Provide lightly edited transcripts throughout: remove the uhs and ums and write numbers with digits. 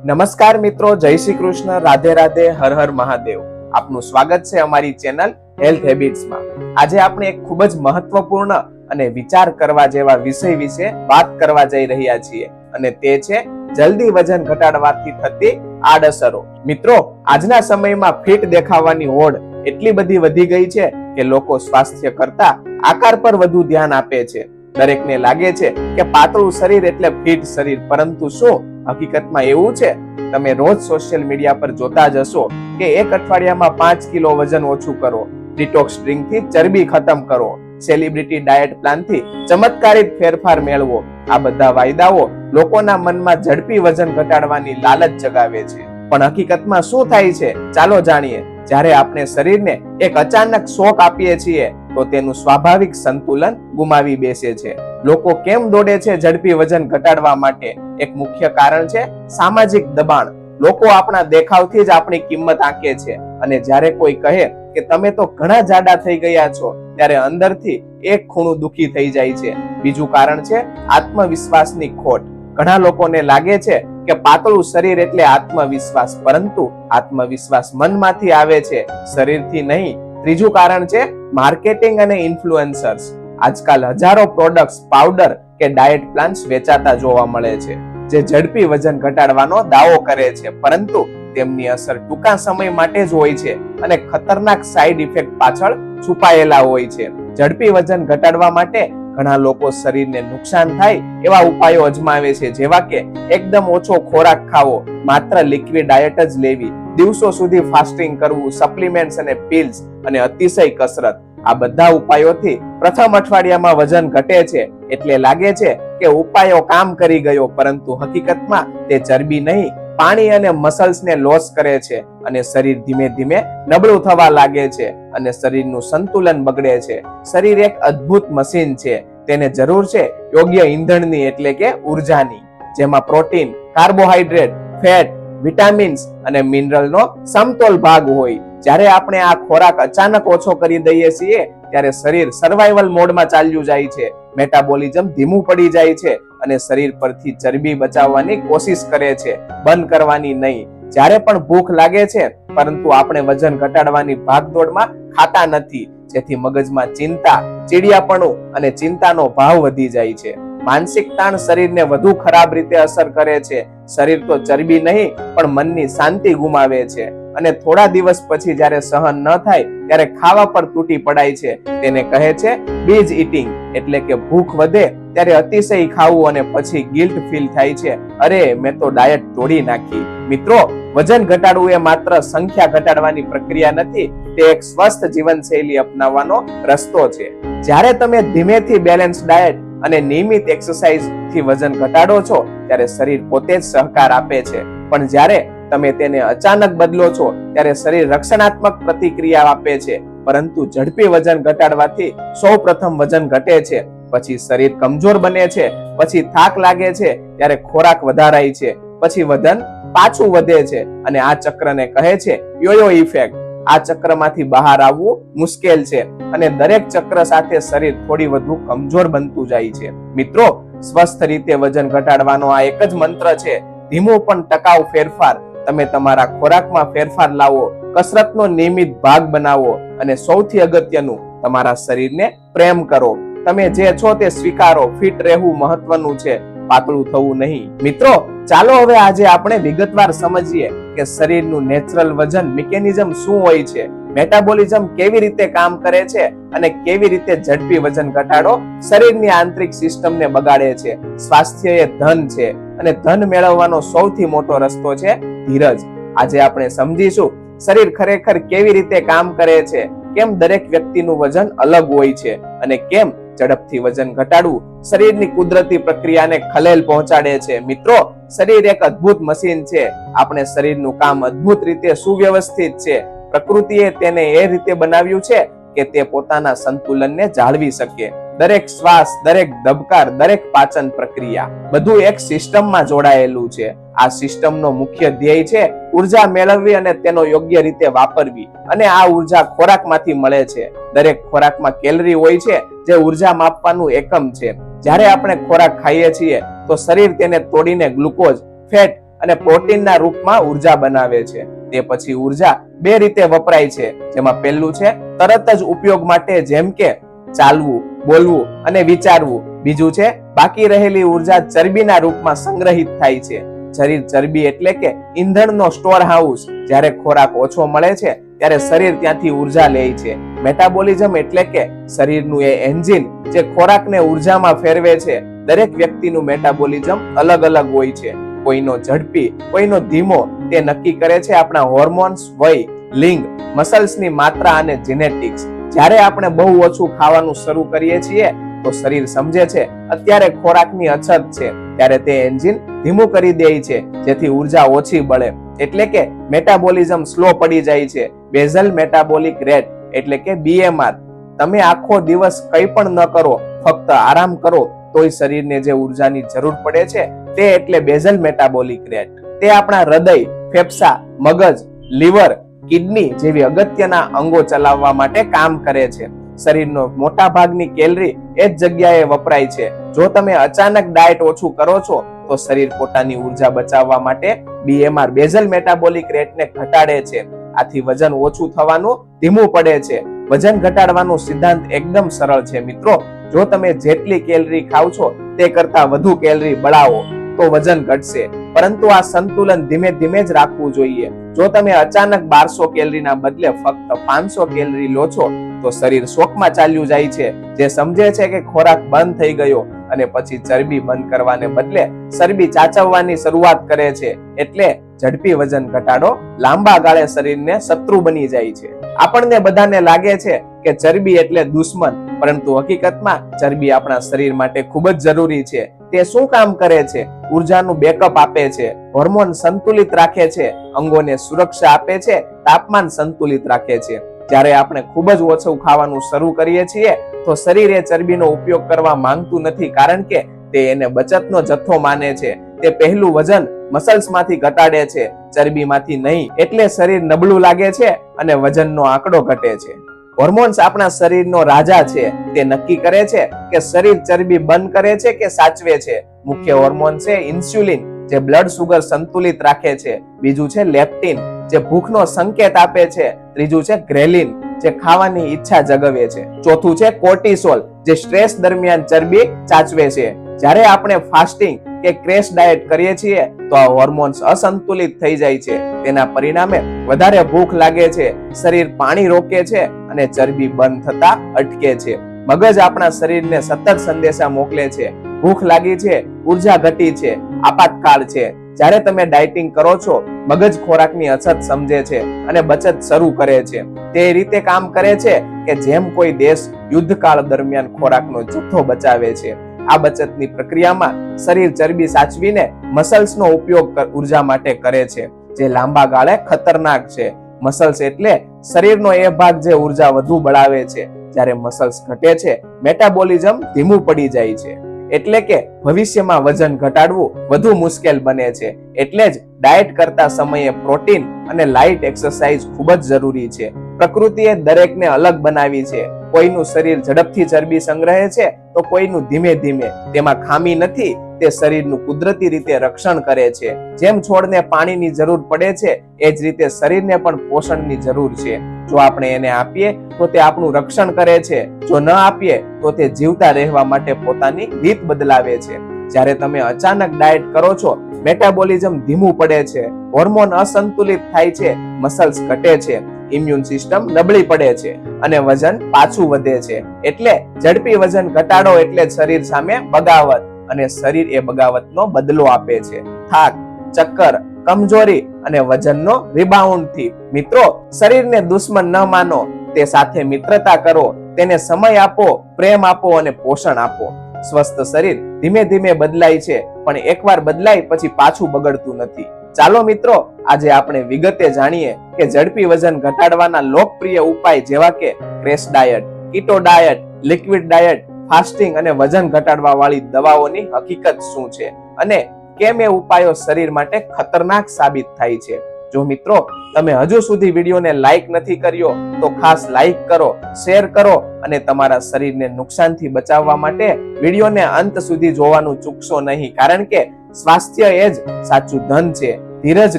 નમસ્કાર મિત્રો, જય શ્રી કૃષ્ણ, રાધે રાધે, હર હર મહાદેવ. આપનું સ્વાગત છે અમારી ચેનલ હેલ્થ હેબિટ્સમાં. આજે આપણે એક ખૂબ જ મહત્વપૂર્ણ અને વિચાર કરવા જેવા વિષય વિશે વાત કરવા જઈ રહ્યા છીએ અને તે છે જલ્દી વજન ઘટાડવાથી થતી આડઅસરો. મિત્રો, આજના સમયમાં ફિટ દેખાવાની હોડ એટલી બધી વધી ગઈ છે કે લોકો સ્વાસ્થ્ય કરતા આકાર પર વધુ ધ્યાન આપે છે. દરેકને લાગે છે કે પાતળું શરીર એટલે ફિટ શરીર, પરંતુ શું હકીકતમાં એવું છે? તમે રોજ સોશિયલ મીડિયા પર જોતા જ હશો કે એક અઠવાડિયામાં 5 કિલો વજન ઓછું કરો, ડિટોક્સ ડ્રિંકથી ચરબી ખતમ કરો, સેલિબ્રિટી ડાયટ પ્લાનથી ચમત્કારિક ફેરફાર મેળવો. આ બધા વાયદાઓ લોકોના મનમાં ઝડપી વજન ઘટાડવાની લાલચ જગાવે છે. પણ હકીકતમાં શું થાય છે? ચાલો જાણીએ. જ્યારે આપણે શરીરને એક અચાનક શોક આપીએ છીએ તો તેનું સ્વાભાવિક સંતુલન ગુમાવી બેસે છે. લોકો કેમ દોડે છે ઝડપી વજન ઘટાડવા માટે? એક મુખ્ય કારણ છે સામાજિક દબાણ. લોકો આપણા દેખાવથી જ આપણી કિંમત આંકે છે અને જ્યારે કોઈ કહે કે તમે તો ઘણા જાડા થઈ ગયા છો, ત્યારે અંદરથી એક ખૂણું દુખી થઈ જાય છે. બીજું કારણ છે આત્મવિશ્વાસની ખોટ. ઘણા લોકોને લાગે છે કે પાતળું શરીર એટલે આત્મવિશ્વાસ, પરંતુ આત્મવિશ્વાસ મનમાંથી આવે છે, શરીરથી નહીં. ત્રીજું કારણ છે માર્કેટિંગ અને ઇન્ફ્લુએન્સર્સ. આજકાલ હજારો પ્રોડક્ટ્સ, પાવડર કે ડાયટ પ્લાન્સ વેચાતા જોવા મળે છે જે ઝડપી વજન ઘટાડવાનો દાવો કરે છે, પરંતુ તેમની અસર ટૂંકા સમય માટે જ હોય છે અને ખતરનાક સાઇડ ઇફેક્ટ પાછળ છુપાયેલા હોય છે. ઝડપી વજન ઘટાડવા માટે ઘણા લોકો શરીરને નુકસાન થાય એવા ઉપાયો અજમાવે છે, જેવા કે એકદમ ઓછો ખોરાક ખાવો, માત્ર લિક્વિડ ડાયટ જ લેવી, દિવસો સુધી ફાસ્ટિંગ કરવું, સપ્લિમેન્ટ્સ અને પિલ્સ અને અતિશય કસરત. આ બધા ઉપાયોથી પ્રથમ અઠવાડિયામાં વજન ઘટે છે એટલે લાગે છે કે ઉપાયો કામ કરી ગયો, પરંતુ હકીકતમાં તે ચરબી નહીં, પાણી અને મસલ્સને લોસ કરે છે અને શરીર ધીમે ધીમે નબળું થવા લાગે છે અને શરીરનું સંતુલન બગડે છે. શરીર એક અદ્ભુત મશીન છે. તેને જરૂર છે યોગ્ય ઈંધણની, એટલે કે ઉર્જાની, જેમાં પ્રોટીન, કાર્બોહાઈડ્રેટ, ફેટ, વિટામિન્સ અને મિનરલનો સમતોલ ભાગ હોય. જ્યારે આપણે આ ખોરાક અચાનક ઓછો કરી દઈએ છીએ ત્યારે શરીર સર્વાઈવલ મોડમાં ચાલ્યું જાય છે. મેટાબોલિઝમ ધીમું પડી જાય છે અને શરીર પરથી ચરબી બચાવવાની કોશિશ કરે છે, બંધ કરવાની નહીં. જ્યારે પણ ભૂખ લાગે છે, પરંતુ આપણે વજન ઘટાડવાની ભાગદોડમાં ખાતા નથી, જેથી મગજમાં ચિંતા, ચીડિયાપણું અને ચિંતાનો ભાવ વધી જાય છે. માનસિક તાણ શરીરને વધુ ખરાબ રીતે અસર કરે છે. શરીર તો ચરબી નહીં પણ મનની શાંતિ ગુમાવે છે અને થોડા દિવસ પછી જ્યારે સહન ન થાય ત્યારે ખાવા પર તૂટી પડાય છે. તેને કહે છે બીજ ઈટિંગ, એટલે કે ભૂખ વધે ત્યારે અતિશય ખાવું અને પછી ગિલ્ટ ફીલ થાય છે, અરે મેં તો ડાયટ તોડી નાખી. મિત્રો, વજન ઘટાડવું એ માત્ર સંખ્યા ઘટાડવાની પ્રક્રિયા નથી, તે એક સ્વસ્થ જીવનશૈલી અપનાવવાનો રસ્તો છે. જ્યારે તમે ધીમેથી બેલેન્સ ડાયટ અને નિયમિત એક્સરસાઇઝ થી વજન ઘટાડો છો ત્યારે શરીર પોતે જ સહકાર આપે છે, પણ જ્યારે તમે તેને અચાનક બદલો છો ત્યારે શરીર રક્ષણાત્મક પ્રતિક્રિયા આપે છે. પરંતુ ઝડપી વજન ઘટાડવાથી સૌપ્રથમ વજન ઘટે છે, પછી શરીર કમજોર બને છે, પછી થાક લાગે છે, ત્યારે ખોરાક વધારાય છે, પછી વજન પાછું વધે છે અને આ ચક્રને કહે છે યોયો ઇફેક્ટ. આ ચક્રમાંથી બહાર આવવું મુશ્કેલ છે અને દરેક ચક્ર સાથે શરીર થોડી વધુ કમજોર બનતું જાય છે. મિત્રો, સ્વસ્થ રીતે વજન ઘટાડવાનો આ એક જ મંત્ર છે, ધીમો પણ ટકાઉ ફેરફાર. તમે તમારા ખોરાકમાં ફેરફાર લાવો, કસરતનો નિયમિત ભાગ બનાવો અને સૌથી અગત્યનું, તમારા શરીરને પ્રેમ કરો. તમે જે છો તે સ્વીકારો. ફિટ રહેવું મહત્વનું છે, પાતળું થવું નહીં. મિત્રો, ચાલો હવે આજે આપણે વિગતવાર સમજીએ કે શરીરનું નેચરલ વજન મિકેનિઝમ શું હોય છે, મેટાબોલિઝમ કેવી રીતે કામ કરે છે અને કેવી રીતે ઝડપી વજન ઘટાડો શરીરની આંતરિક સિસ્ટમને બગાડે છે. સ્વાસ્થ્ય એ ધન છે અને ધન મેળવવાનો સૌથી મોટો રસ્તો છે ધીરજ. આજે આપણે સમજીશું શરીર ખરેખર કેવી રીતે કામ કરે છે, કેમ દરેક વ્યક્તિનું વજન અલગ હોય છે અને કેમ ઝડપથી વજન ઘટાડવું શરીરની કુદરતી પ્રક્રિયાને ખલેલ પહોંચાડે છે. મિત્રો, શરીર એક અદ્ભુત મશીન છે. આપણે શરીરનું કામ અદ્ભુત રીતે સુવ્યવસ્થિત છે. પ્રકૃતિએ તેને એ રીતે બનાવ્યું છે કે તે પોતાના સંતુલનને જાળવી શકે. દરેક શ્વાસ, દરેક ધબકાર, દરેક પાચન પ્રક્રિયા, બધું એક સિસ્ટમમાં જોડાયેલું છે. આ સિસ્ટમનો મુખ્ય ધ્યેય છે ઉર્જા મેળવવી અને તેનો યોગ્ય રીતે વાપરવી, અને આ ઉર્જા ખોરાકમાંથી મળે છે. દરેક ખોરાકમાં કેલરી હોય છે જે ઉર્જા માપવાનું એકમ છે. જ્યારે આપણે ખોરાક ખાઈએ છીએ તો શરીર તેને તોડીને ગ્લુકોઝ, ફેટ અને પ્રોટીનના રૂપમાં ઉર્જા બનાવે છે. તે પછી ઉર્જા બે રીતે વપરાય છે, જેમાં પહેલું છે તરત જ ઉપયોગ માટે, જેમ કે ચાલવું, બોલવું અને વિચારવું. બીજું છે બાકી રહેલી ઉર્જા ચરબીના રૂપમાં સંગ્રહિત થાય છે. શરીર ચરબી એટલે કે ઈંધણનો સ્ટોર હાઉસ. જ્યારે ખોરાક ઓછો મળે છે ત્યારે શરીર ત્યાંથી ઉર્જા લે છે. મેટાબોલિઝમ એટલે કે શરીરનું એ એન્જિન જે ખોરાકને ઉર્જામાં ફેરવે છે. દરેક વ્યક્તિનું મેટાબોલિઝમ અલગ અલગ હોય છે. કોઈનો ઝડપી, કોઈનો ધીમો. તે નક્કી કરે છે આપણા હોર્મોન્સ, વય, લિંગ, મસલ્સની માત્રા અને જેનેટિક્સ. જ્યારે આપણે બહુ ઓછું ખાવાનું શરૂ કરીએ છીએ તો શરીર સમજે છે અત્યારે ખોરાકની અછત છે, ત્યારે તે એન્જિન ધીમું કરી દે છે, જેથી ઉર્જા ઓછી બળે. એટલે કે મેટાબોલિઝમ સ્લો પડી જાય છે. બેઝલ મેટાબોલિક રેટ એટલે કે BMR. તમે આખો દિવસ કંઈ પણ ન કરો, ફક્ત આરામ કરો, તોય શરીરને જે ઉર્જાની જરૂર પડે છે તે એટલે બેઝલ મેટાબોલિક રેટ. તે આપણા હૃદય, ફેફસા, મગજ, લીવર, કિડની જેવી અગત્યના અંગો ચલાવવા માટે કામ કરે છે. શરીરનો મોટા ભાગની કેલરી એ જ જગ્યાએ વપરાય છે. જો તમે અચાનક ડાયટ ઓછું કરો છો તો શરીર પોતાની ઉર્જા બચાવવા માટે BMR બેઝલ મેટાબોલિક રેટને ઘટાડે છે. આથી વજન ઓછું થવાનું ધીમું પડે છે. વજન ઘટાડવાનો સિદ્ધાંત એકદમ સરળ છે મિત્રો. જો તમે જેટલી કેલરી ખાવ છો તે કરતા વધુ કેલરી બળાવો તો વજન ઘટશે, પરંતુ આ સંતુલન ધીમે ધીમે જ રાખવું જોઈએ. જો તમે અચાનક 1200 કેલરીના બદલે ફક્ત 500 કેલરી લો છો તો શરીર શોકમાં ચાલ્યું જાય છે, જે સમજે છે કે ખોરાક બંધ થઈ ગયો, અને પછી ચરબી બંધ કરવાને બદલે ચરબી ચાચવવાની શરૂઆત કરે છે. એટલે ઝડપી વજન ઘટાડો લાંબા ગાળે શરીરને શત્રુ બની જાય છે. આપણને બધાને લાગે છે કે ચરબી એટલે દુશ્મન, પરંતુ હકીકતમાં ચરબી આપણા શરીર માટે ખૂબ જ જરૂરી છે. તે શું કામ કરે છે? ઉર્જાનું બેકઅપ આપે છે, હોર્મોન સંતુલિત રાખે છે, અંગોને સુરક્ષા આપે છે, તાપમાન સંતુલિત રાખે છે. જ્યારે આપણે ખૂબ જ ઓછું ખાવાનું શરૂ કરીએ છીએ તો શરીર એ ચરબીનો ઉપયોગ કરવા માંગતું નથી, કારણ કે તે એને બચતનો જથ્થો માને છે. તે પહેલું વજન મસલ્સમાંથી ઘટાડે છે, ચરબીમાંથી નહીં. એટલે શરીર નબળું લાગે છે અને વજનનો આંકડો ઘટે છે. હોર્મોન્સ આપણા શરીરનો રાજા છે. તે નક્કી કરે છે કે શરીર ચરબી બંધ કરે છે કે સાચવે છે. મુખ્ય હોર્મોન છે ઇન્સ્યુલિન, જે બ્લડ સુગર સંતુલિત રાખે છે. બીજું છે લેપ્ટિન, જે ભૂખનો સંકેત આપે છે. ત્રીજું છે ગ્રેલિન, જે ખાવાની ઈચ્છા જગાવે છે. ચોથું છે કોર્ટિસોલ, જે સ્ટ્રેસ દરમિયાન ચરબી સાચવે છે. જ્યારે આપણે ફાસ્ટિંગ કે ક્રેશ ડાયટ કરીએ છીએ તો આ હોર્મોન્સ અસંતુલિત થઈ જાય છે. તેના પરિણામે વધારે ભૂખ લાગે છે, શરીર પાણી રોકે છે અને ચરબી બંધ થતા અટકે છે. મગજ આપણા શરીરને સતત સંદેશા મોકલે છે, ભૂખ લાગી છે, ઉર્જા ઘટી છે, આપાતકાળ છે. જ્યારે તમે ડાયટિંગ કરો છો, મગજ ખોરાકની અછત સમજે છે અને બચત શરૂ કરે છે. તે રીતે કામ કરે છે કે જેમ કોઈ દેશ યુદ્ધકાળ દરમિયાન ખોરાકનો જથ્થો બચાવે છે. આ બચતની પ્રક્રિયામાં શરીર ચરબી સાચવીને મસલ્સનો ઉપયોગ ઉર્જા માટે કરે છે, જે લાંબા ગાળે ખતરનાક છે. મસલ્સ એટલે શરીરનો એ ભાગ જે ઉર્જા વધુ બળાવે છે. જ્યારે મસલ્સ ઘટે છે, મેટાબોલિઝમ ધીમું પડી જાય છે. એટલે કે ભવિષ્યમાં વજન ઘટાડવું વધુ મુશ્કેલ બને છે. એટલે જ ડાયટ કરતા સમયે પ્રોટીન અને લાઇટ એક્સરસાઇઝ ખૂબ જ જરૂરી છે. પ્રકૃતિએ દરેકને અલગ બનાવી છે. કોઈનું શરીર ઝડપથી ચરબી સંગ્રહે છે તો કોઈનું ધીમે ધીમે. તેમાં ખામી નથી, તે શરીરનું કુદરતી રીતે રક્ષણ કરે છે. જેમ છોડને પાણીની જરૂર પડે છે એ જ રીતે શરીરને પણ પોષણની જરૂર છે. જો આપણે એને આપીએ તો તે આપણું રક્ષણ કરે છે, જો ન આપીએ તો તે જીવતા રહેવા માટે પોતાની રીત બદલાવે છે. જ્યારે તમે અચાનક ડાયટ કરો છો, મેટાબોલિઝમ ધીમું પડે છે, હોર્મોન અસંતુલિત થાય છે, મસલ્સ ઘટે છે, ઇમ્યુન સિસ્ટમ નબળી પડે છે અને વજન પાછું વધે છે. એટલે ઝડપી વજન ઘટાડો એટલે શરીર સામે બગાવત, અને શરીર એ બગાવતનો બદલો આપે છે. થાક, ચક્કર, કમજોરી અને વજનનો રિબાઉન્ડ થી. મિત્રો, શરીરને દુશ્મન ન માનો, તે સાથે મિત્રતા કરો, તેને સમય આપો, પ્રેમ આપો અને પોષણ આપો. સ્વસ્થ શરીર ધીમે ધીમે બદલાય છે, પણ એકવાર બદલાય પછી પાછું બગડતું નથી. ચાલો મિત્રો, આજે આપણે વિગતે જાણીએ કે ઝડપી વજન ઘટાડવાના લોકપ્રિય ઉપાય જેવા કે crash diet, keto diet, liquid diet, fasting અને વજન ઘટાડવા વાળી દવાઓની હકીકત શું છે અને કેમ એ ઉપાયો શરીર માટે ખતરનાક સાબિત થાય છે. જો મિત્રો તમે હજુ સુધી વિડીયોને લાઈક નથી કર્યો તો ખાસ લાઈક કરો, શેર કરો અને તમારા શરીરને નુકસાનથી બચાવવા માટે વિડીયોને અંત સુધી જોવાનું ચૂકશો નહીં, કારણ કે સ્વાસ્થ્ય એ જ સાચું ધન છે. ધીરજ,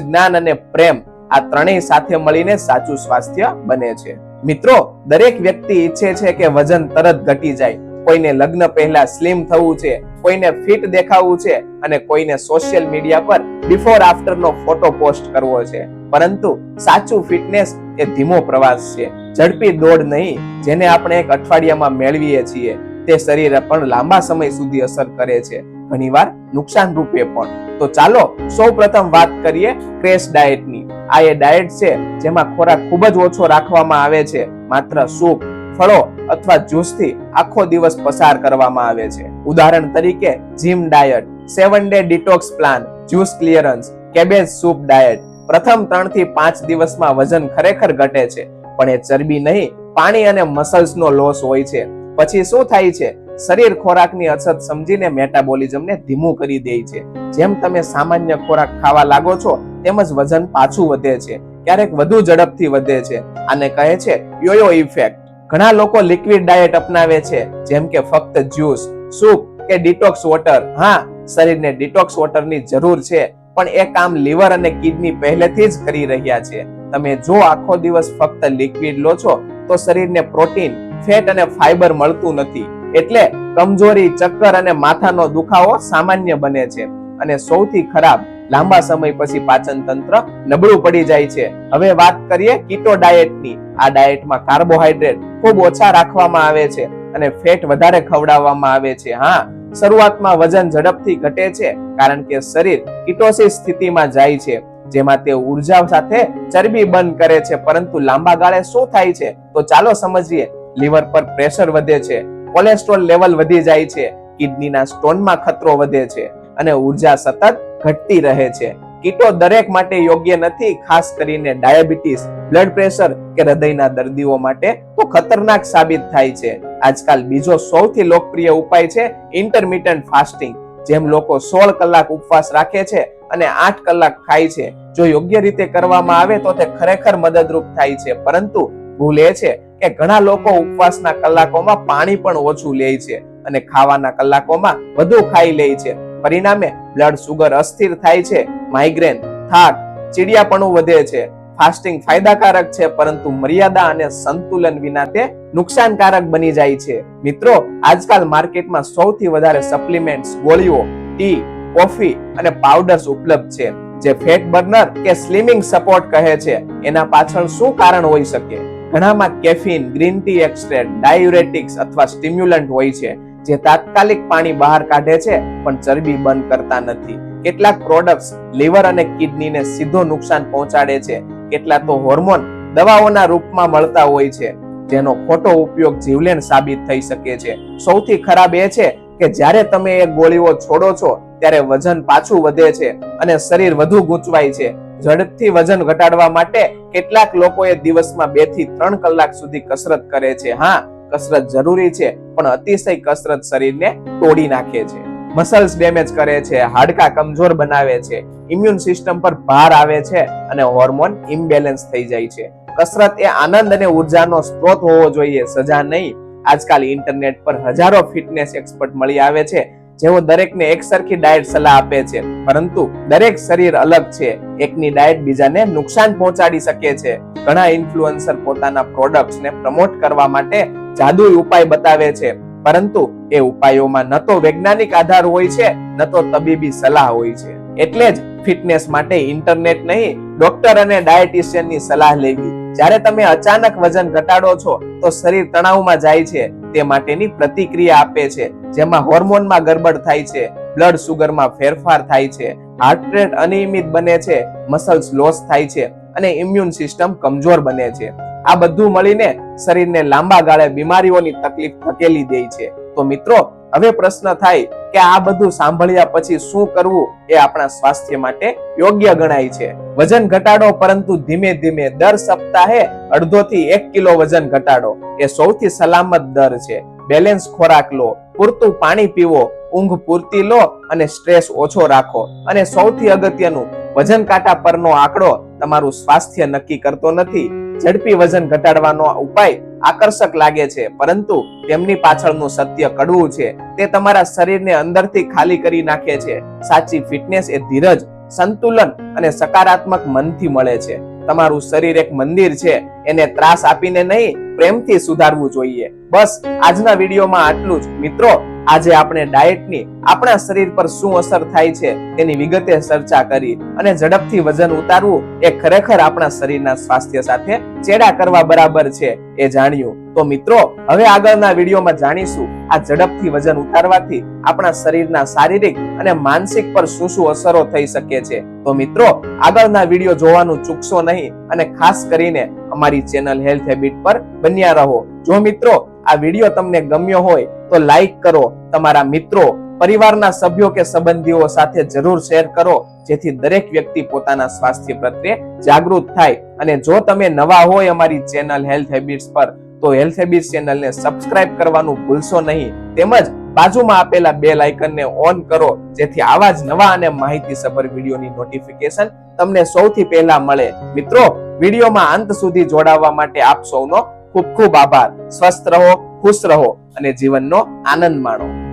જ્ઞાન અને પ્રેમ આ ત્રણેય સાથે મળીને સાચું સ્વાસ્થ્ય બને છે. મિત્રો, દરેક વ્યક્તિ ઈચ્છે છે કે વજન તરત ઘટી જાય. કોઈને લગ્ન પહેલા સ્લિમ થવું છે, કોઈને ફિટ દેખાવું છે અને કોઈને સોશિયલ મીડિયા પર બિફોર આફ્ટર નો ફોટો પોસ્ટ કરવો છે. પરંતુ સાચું ફિટનેસ એ ધીમો પ્રવાસ છે, ઝડપી દોડ નહીં. જેને આપણે એક અઠવાડિયામાં મેળવીએ છીએ તે શરીર પણ લાંબા સમય સુધી અસર કરે છે, ઘણીવાર નુકસાન રૂપે પણ. તો ચાલો સૌપ્રથમ વાત કરીએ ક્રેશ ડાયટની. આ એ ડાયટ છે જેમાં ખોરાક ખૂબ જ ઓછો રાખવામાં આવે છે. માત્ર સૂપ, ફળો અથવા જ્યુસથી આખો દિવસ પસાર કરવામાં આવે છે. ઉદાહરણ તરીકે gym diet, 7 day detox plan, juice clearance, cabbage soup diet. પ્રથમ 3 થી 5 દિવસમાં વજન ખરેખર ઘટે છે, પણ એ ચરબી નહીં, પાણી અને મસલ્સનો લોસ હોય છે. પછી શું થાય છે? શરીર ખોરાકની અછત સમજીને મેટાબોલિઝમને ધીમું કરી દે છે. જેમ તમે સામાન્ય ખોરાક ખાવા લાગો છો તેમજ વજન પાછું વધે છે, ક્યારેક વધુ ઝડપથી વધે છે. આને કહે છે યોયો ઇફેક્ટ. ઘણા લોકો લિક્વિડ ડાયટ અપનાવે છે, જેમ કે ફક્ત જ્યુસ, સૂપ કે ડિટોક્સ વોટર. હા, શરીરને ડિટોક્સ વોટરની જરૂર છે, પણ એ કામ લીવર અને કિડની પહેલેથી જ કરી રહ્યા છે. તમે જો આખો દિવસ ફક્ત લિક્વિડ લો છો તો શરીરને પ્રોટીન, ફેટ અને ફાઈબર મળતું નથી, એટલે કમજોરી, ચક્કર અને માથાનો દુખાવો સામાન્ય બને છે. અને સૌથી ખરાબ, લાંબા સમય પછી પાચન તંત્ર નબળું પડી જાય છે. હવે વાત કરીએ કીટો ડાયટની. આ ડાયટમાં કાર્બોહાઈડ્રેટ ખૂબ ઓછા રાખવામાં આવે છે અને ફેટ વધારે ખવડાવવામાં આવે છે. હા, શરૂઆતમાં વજન ઝડપથી ઘટે છે કારણ કે શરીર કીટોસિસ સ્થિતિમાં જાય છે, જેમાં તે ઉર્જા સાથે ચરબી બર્ન કરે છે. પરંતુ લાંબા ગાળે શું થાય છે તો ચાલો સમજીએ. લીવર પર પ્રેશર વધે છે, કોલેસ્ટ્રોલ લેવલ વધી જાય છે, કિડનીના સ્ટોનમાં ખતરો વધે છે અને ઉર્જા સતત ઘટતી રહે છે. કીટો દરેક માટે યોગ્ય નથી, ખાસ કરીને ડાયાબિટીસ, બ્લડ પ્રેશર કે હૃદયના દર્દીઓ માટે તો ખતરનાક સાબિત થાય છે. આજકાલ બીજો સૌથી લોકપ્રિય ઉપાય છે ઇન્ટરમિટન્ટ ફાસ્ટિંગ. જેમ લોકો 16 કલાક ઉપવાસ રાખે છે અને 8 કલાક ખાય છે. જો યોગ્ય રીતે કરવામાં આવે તો તે ખરેખર મદદરૂપ થાય છે. પરંતુ ભૂલ એ છે કે ઘણા લોકો ઉપવાસના કલાકોમાં પાણી પણ ઓછું લે છે અને ખાવાના કલાકોમાં વધુ ખાઈ લે છે. પરિણામે બ્લડ સુગર અસ્થિર થાય છે, માઇગ્રેન, થાક, ચીડિયાપણું વધે છે. ફાસ્ટિંગ ફાયદાકારક છે, પરંતુ મર્યાદા અને સંતુલન વિના તે નુકસાનકારક બની જાય છે. મિત્રો, આજકાલ માર્કેટમાં સૌથી વધારે સપ્લિમેન્ટ્સ, ગોળીઓ, ટી, કોફી અને પાવડર્સ ઉપલબ્ધ છે, જે ફેટ બર્નર કે સ્લિમિંગ સપોર્ટ કહે છે. એના પાછળ શું કારણ હોઈ શકે? ઘણામાં કેફીન, ગ્રીન ટી એક્સ્ટ્રેક્ટ, ડાયુરેટિક્સ અથવા સ્ટિમ્યુલન્ટ હોય છે, જે તાત્કાલિક પાણી બહાર કાઢે છે પણ ચરબી બર્ન કરતા નથી. કેટલાક પ્રોડક્ટ્સ લીવર અને કિડનીને સીધો નુકસાન પહોંચાડે છે. કેટલાક તો હોર્મોન દવાઓના રૂપમાં મળતા હોય છે, જેનો ખોટો ઉપયોગ જીવલેણ સાબિત થઈ શકે છે. સૌથી ખરાબ એ છે કે જ્યારે તમે એ ગોળીઓ છોડો છો ત્યારે વજન પાછું વધે છે અને શરીર વધુ ગૂંચવાય છે. ઝડપથી વજન ઘટાડવા માટે કેટલાક લોકોએ દિવસમાં 2 થી 3 કલાક સુધી કસરત કરે છે. હા, કસરત જરૂરી છે, પણ અતિશય કસરત શરીરને તોડી નાખે છે, મસલ્સ ડેમેજ કરે છે, હાડકાં કમજોર બનાવે છે, ઇમ્યુન સિસ્ટમ પર ભાર આવે છે અને હોર્મોન ઇમ્બેલેન્સ થઈ જાય છે. કસરત એ આનંદ અને ઉર્જાનો સ્ત્રોત હોવો જોઈએ, સજા નહીં. આજકાલ ઇન્ટરનેટ પર હજારો ફિટનેસ એક્સપર્ટ મળી આવે છે, જેઓ દરેકને એક સરખી ડાયટ સલાહ આપે છે, પરંતુ દરેક શરીર અલગ છે. એકની ડાયટ બીજાને નુકસાન પહોંચાડી શકે છે. ઘણા ઇન્ફ્લુએન્સર પોતાના પ્રોડક્ટ્સને પ્રમોટ કરવા માટે જાદુઈ ઉપાય બતાવે છે, પરંતુ એ ઉપાયોમાં ન તો વૈજ્ઞાનિક આધાર હોય છે, ન તો તબીબી સલાહ હોય છે. એટલે જ ફિટનેસ માટે ઇન્ટરનેટ નહીં, ડોક્ટર અને ડાયટિશિયનની સલાહ લેવી. જ્યારે તમે અચાનક વજન ઘટાડો છો તો શરીર તણાવમાં જાય છે, તે માટેની પ્રતિક્રિયા આપે છે, જેમાં હોર્મોનમાં ગડબડ થાય છે, બ્લડ સુગરમાં ફેરફાર થાય છે, હાર્ટ રેટ અનિયમિત બને છે, મસલ્સ લોસ થાય છે અને ઇમ્યુન સિસ્ટમ કમજોર બને છે. આ બધું મળીને શરીરને લાંબા ગાળે બીમારીઓની તકલીફ ધકેલી દે છે. તો મિત્રો, હવે પ્રશ્ન થાય કે આ બધું સાંભળ્યા પછી શું કરવું એ આપણા સ્વાસ્થ્ય માટે યોગ્ય ગણાય છે? વજન ઘટાડો, પરંતુ ધીમે ધીમે. દર સપ્તાહે 1.5 થી 1 કિલો વજન ઘટાડો એ સૌથી સલામત દર છે. બેલેન્સ ખોરાક લો, પૂરતું પાણી પીવો, ઊંઘ પૂરતી લો અને સ્ટ્રેસ ઓછો રાખો. અને સૌથી અગત્યનું, વજન કાંટા પરનો આંકડો તમારું સ્વાસ્થ્ય નક્કી કરતો નથી. ઝડપી વજન ઘટાડવાનો ઉપાય આકર્ષક લાગે છે, પરંતુ તેમની પાછળનું સત્ય કડવું છે. તે તમારા શરીરને અંદરથી ખાલી કરી નાખે છે. સાચી ફિટનેસ એ ધીરજ, સંતુલન અને સકારાત્મક મનથી મળે છે. તમારું શરીર એક મંદિર છે, એને ત્રાસ આપીને નહીં, પ્રેમથી સુધારવું જોઈએ. બસ આજના વિડીયોમાં આટલું જ. મિત્રો, આજે આપણે ડાયટની આપણા શરીર પર શું અસર થાય છે તેની વિગતે ચર્ચા કરી અને ઝડપથી વજન ઉતારવું એ ખરેખર આપણા શરીરના સ્વાસ્થ્ય સાથે ચેડા કરવા બરાબર છે એ જાણ્યું. તો મિત્રો, હવે આગળના વિડીયોમાં જાણીશું આ ઝડપથી વજન ઉતારવાથી આપણા શરીરના શારીરિક અને માનસિક પર શું શું અસરો થઈ શકે છે. તો મિત્રો, આગળના વિડીયો જોવાનું ચૂકશો નહીં અને ખાસ કરીને અમારી ચેનલ હેલ્થ હેબિટ પર બન્યા રહો. જો મિત્રો આ વિડીયો તમને ગમ્યો હોય તો લાઈક કરો, તમારા મિત્રો, પરિવારના સભ્યો કે સંબંધીઓ સાથે જરૂર શેર કરો, જેથી દરેક વ્યક્તિ પોતાના સ્વાસ્થ્ય પ્રત્યે જાગૃત થાય. અને જો તમે નવા હોય અમારી ચેનલ હેલ્થ હેબિટ્સ પર, તો હેલ્થ હેબિટ્સ ચેનલને સબસ્ક્રાઇબ કરવાનું ભૂલશો નહીં. તેમજ બાજુમાં આપેલા બેલ આઇકનને ઓન કરો, જેથી આવા જ નવા અને માહિતીસભર વિડીયોની નોટિફિકેશન તમને સૌથી પહેલા મળે. મિત્રો, વિડીયોમાં અંત સુધી જોડાવા માટે આપ સૌનો ખૂબ ખૂબ આભાર. સ્વસ્થ રહો, ખુશ રહો અને જીવનનો આનંદ માણો.